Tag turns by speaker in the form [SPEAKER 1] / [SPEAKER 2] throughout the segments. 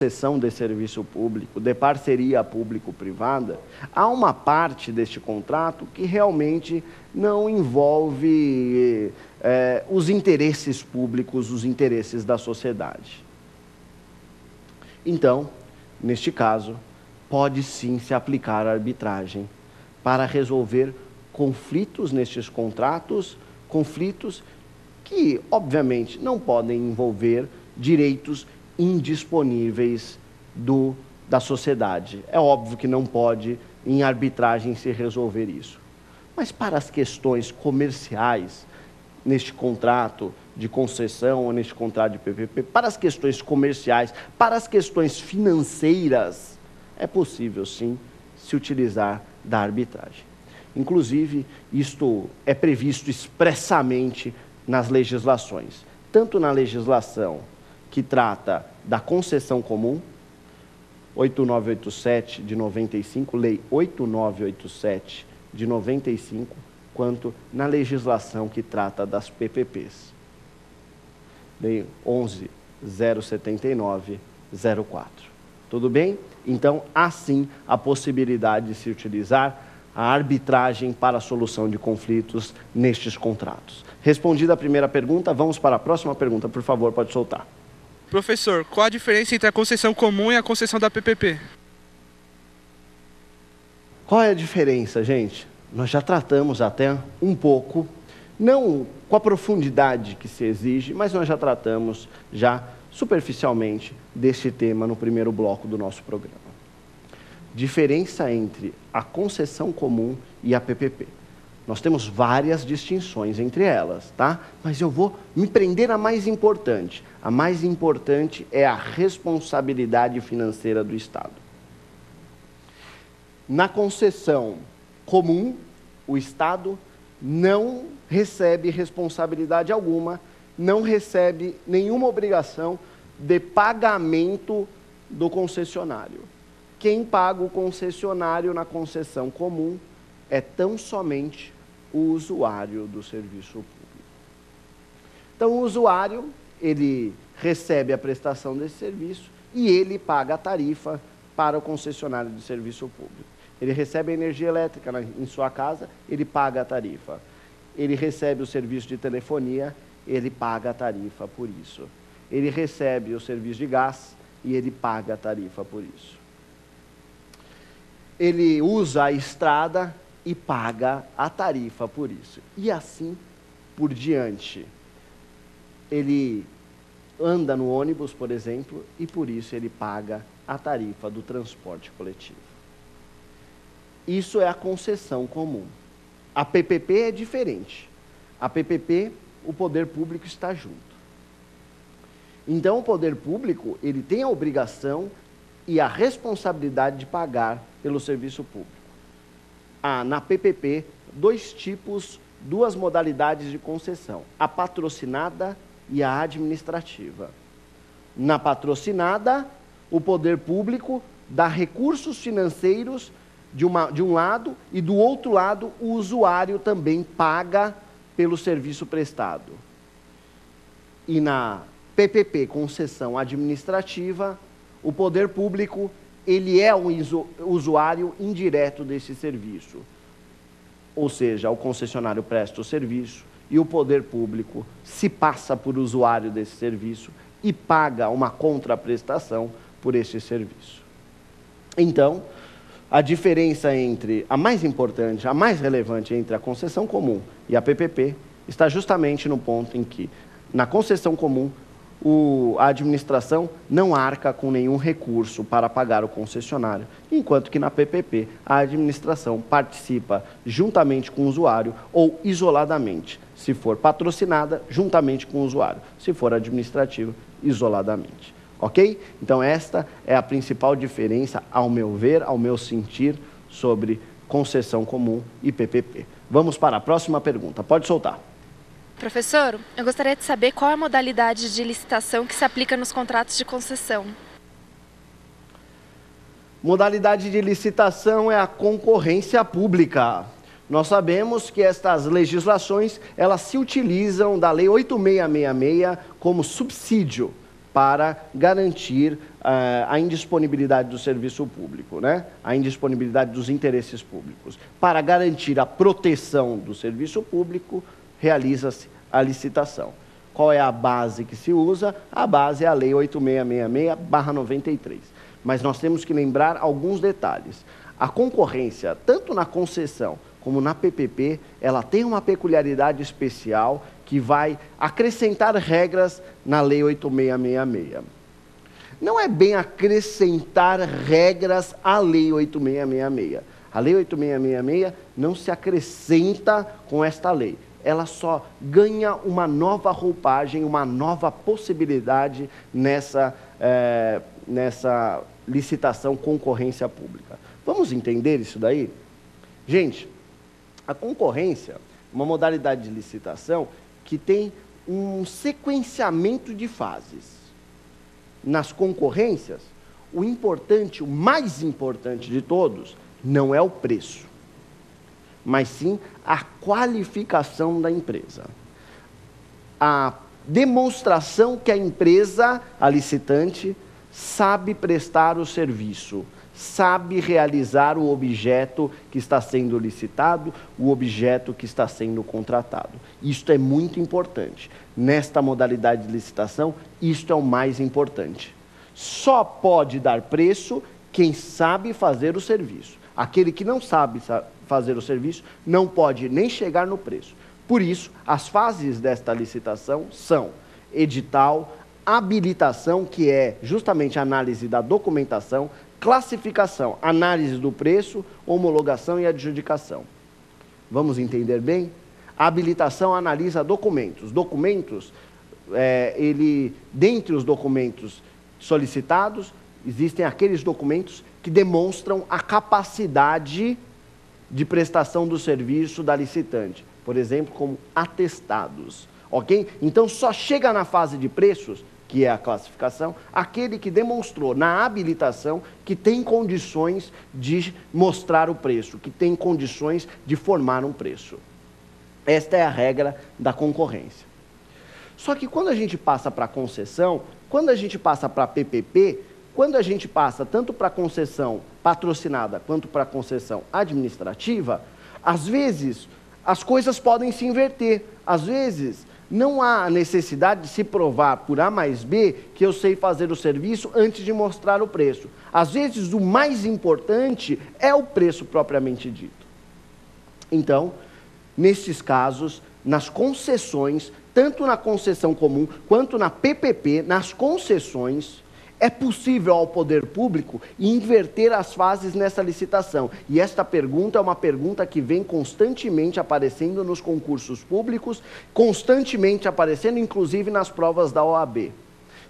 [SPEAKER 1] concessão de serviço público, de parceria público-privada, há uma parte deste contrato que realmente não envolve os interesses públicos, os interesses da sociedade. Então, neste caso, pode sim se aplicar a arbitragem para resolver conflitos nestes contratos, conflitos que, obviamente, não podem envolver direitos indisponíveis da sociedade. É óbvio que não pode, em arbitragem, se resolver isso. Mas para as questões comerciais, neste contrato de concessão ou neste contrato de PPP, para as questões comerciais, para as questões financeiras, é possível, sim, se utilizar da arbitragem. Inclusive, isto é previsto expressamente nas legislações, tanto na legislação que trata da concessão comum, 8987 de 95, Lei 8987 de 95, quanto na legislação que trata das PPPs, Lei 11.079/04. Tudo bem? Então, há sim a possibilidade de se utilizar a arbitragem para a solução de conflitos nestes contratos. Respondida a primeira pergunta, vamos para a próxima pergunta. Por favor, pode soltar.
[SPEAKER 2] Professor, qual a diferença entre a concessão comum e a concessão da PPP?
[SPEAKER 1] Qual é a diferença, gente? Nós já tratamos até um pouco, não com a profundidade que se exige, mas nós já tratamos superficialmente deste tema no primeiro bloco do nosso programa. Diferença entre a concessão comum e a PPP. Nós temos várias distinções entre elas, tá? Mas eu vou me prender à mais importante. A mais importante é a responsabilidade financeira do Estado. Na concessão comum, o Estado não recebe responsabilidade alguma, não recebe nenhuma obrigação de pagamento do concessionário. Quem paga o concessionário na concessão comum é tão somente o usuário do serviço público. Então, o usuário, ele recebe a prestação desse serviço e ele paga a tarifa para o concessionário de serviço público. Ele recebe a energia elétrica em sua casa, ele paga a tarifa. Ele recebe o serviço de telefonia, ele paga a tarifa por isso. Ele recebe o serviço de gás e ele paga a tarifa por isso. Ele usa a estrada e paga a tarifa por isso. E assim por diante. Ele anda no ônibus, por exemplo, e por isso ele paga a tarifa do transporte coletivo. Isso é a concessão comum. A PPP é diferente. A PPP, o poder público está junto. Então, o poder público, ele tem a obrigação e a responsabilidade de pagar pelo serviço público. Há, na PPP, duas modalidades de concessão, a patrocinada e a administrativa. Na patrocinada, o poder público dá recursos financeiros de um lado e do outro lado o usuário também paga pelo serviço prestado. E na PPP, concessão administrativa, o poder público, ele é um usuário indireto desse serviço. Ou seja, o concessionário presta o serviço e o poder público se passa por usuário desse serviço e paga uma contraprestação por esse serviço. Então, a diferença entre a mais importante, a mais relevante entre a concessão comum e a PPP está justamente no ponto em que, na concessão comum, a administração não arca com nenhum recurso para pagar o concessionário, enquanto que na PPP a administração participa juntamente com o usuário ou isoladamente, se for patrocinada, juntamente com o usuário, se for administrativa, isoladamente. Ok? Então esta é a principal diferença, ao meu ver, ao meu sentir, sobre concessão comum e PPP. Vamos para a próxima pergunta. Pode soltar.
[SPEAKER 3] Professor, eu gostaria de saber qual é a modalidade de licitação que se aplica nos contratos de concessão.
[SPEAKER 1] Modalidade de licitação é a concorrência pública. Nós sabemos que estas legislações, elas se utilizam da Lei 8666 como subsídio para garantir a indisponibilidade do serviço público, né? A indisponibilidade dos interesses públicos. Para garantir a proteção do serviço público, realiza-se a licitação. Qual é a base que se usa? A base é a Lei 8666/93. Mas nós temos que lembrar alguns detalhes. A concorrência, tanto na concessão como na PPP, ela tem uma peculiaridade especial que vai acrescentar regras na Lei 8666. Não é bem acrescentar regras à Lei 8666. A Lei 8666 não se acrescenta com esta lei. Ela só ganha uma nova roupagem, uma nova possibilidade nessa licitação concorrência pública. Vamos entender isso daí? Gente, a concorrência é uma modalidade de licitação que tem um sequenciamento de fases. Nas concorrências, o importante, o mais importante de todos, não é o preço, mas sim a qualificação da empresa. A demonstração que a empresa, a licitante, sabe prestar o serviço, sabe realizar o objeto que está sendo licitado, o objeto que está sendo contratado. Isto é muito importante. Nesta modalidade de licitação, isto é o mais importante. Só pode dar preço quem sabe fazer o serviço. Aquele que não sabe fazer o serviço não pode nem chegar no preço. Por isso, as fases desta licitação são edital, habilitação, que é justamente a análise da documentação, classificação, análise do preço, homologação e adjudicação. Vamos entender bem? A habilitação analisa documentos. Documentos, dentre os documentos solicitados, existem aqueles documentos que demonstram a capacidade de prestação do serviço da licitante. Por exemplo, como atestados. Ok? Então, só chega na fase de preços, que é a classificação, aquele que demonstrou na habilitação que tem condições de mostrar o preço, que tem condições de formar um preço. Esta é a regra da concorrência. Só que quando a gente passa para a concessão, quando a gente passa para a PPP, quando a gente passa tanto para a concessão patrocinada quanto para a concessão administrativa, às vezes as coisas podem se inverter. Às vezes não há necessidade de se provar por A mais B que eu sei fazer o serviço antes de mostrar o preço. Às vezes o mais importante é o preço propriamente dito. Então, nesses casos, nas concessões, tanto na concessão comum quanto na PPP, nas concessões, é possível ao poder público inverter as fases nessa licitação. E esta pergunta é uma pergunta que vem constantemente aparecendo nos concursos públicos, constantemente aparecendo inclusive nas provas da OAB.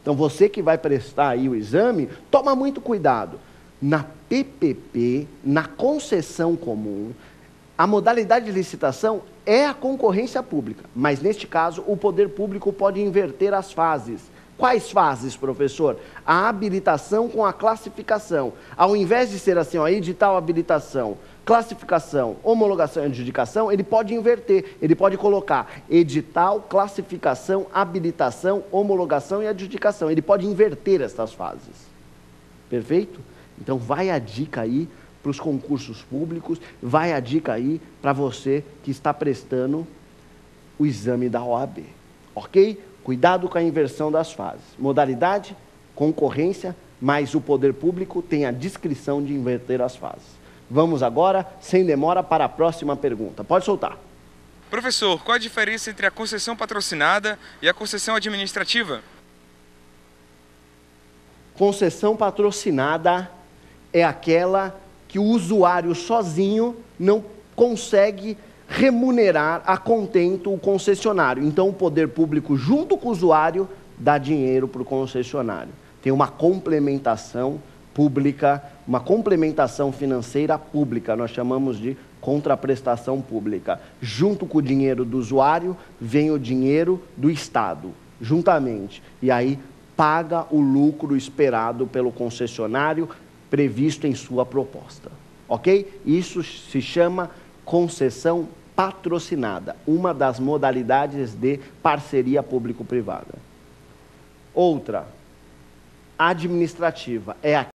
[SPEAKER 1] Então você que vai prestar aí o exame, toma muito cuidado. Na PPP, na concessão comum, a modalidade de licitação é a concorrência pública, mas neste caso o poder público pode inverter as fases. Quais fases, professor? A habilitação com a classificação. Ao invés de ser assim, ó, edital, habilitação, classificação, homologação e adjudicação, ele pode inverter. Ele pode colocar edital, classificação, habilitação, homologação e adjudicação. Ele pode inverter essas fases. Perfeito? Então, vai a dica aí para os concursos públicos, vai a dica aí para você que está prestando o exame da OAB. Ok? Cuidado com a inversão das fases. Modalidade, concorrência, mas o poder público tem a discrição de inverter as fases. Vamos agora, sem demora, para a próxima pergunta. Pode soltar.
[SPEAKER 2] Professor, qual a diferença entre a concessão patrocinada e a concessão administrativa?
[SPEAKER 1] Concessão patrocinada é aquela que o usuário sozinho não consegue remunerar a contento o concessionário. Então, o poder público, junto com o usuário, dá dinheiro para o concessionário. Tem uma complementação pública, uma complementação financeira pública, nós chamamos de contraprestação pública. Junto com o dinheiro do usuário, vem o dinheiro do Estado, juntamente. E aí, paga o lucro esperado pelo concessionário, previsto em sua proposta. Ok? Isso se chama concessão patrocinada, uma das modalidades de parceria público-privada. Outra, administrativa. É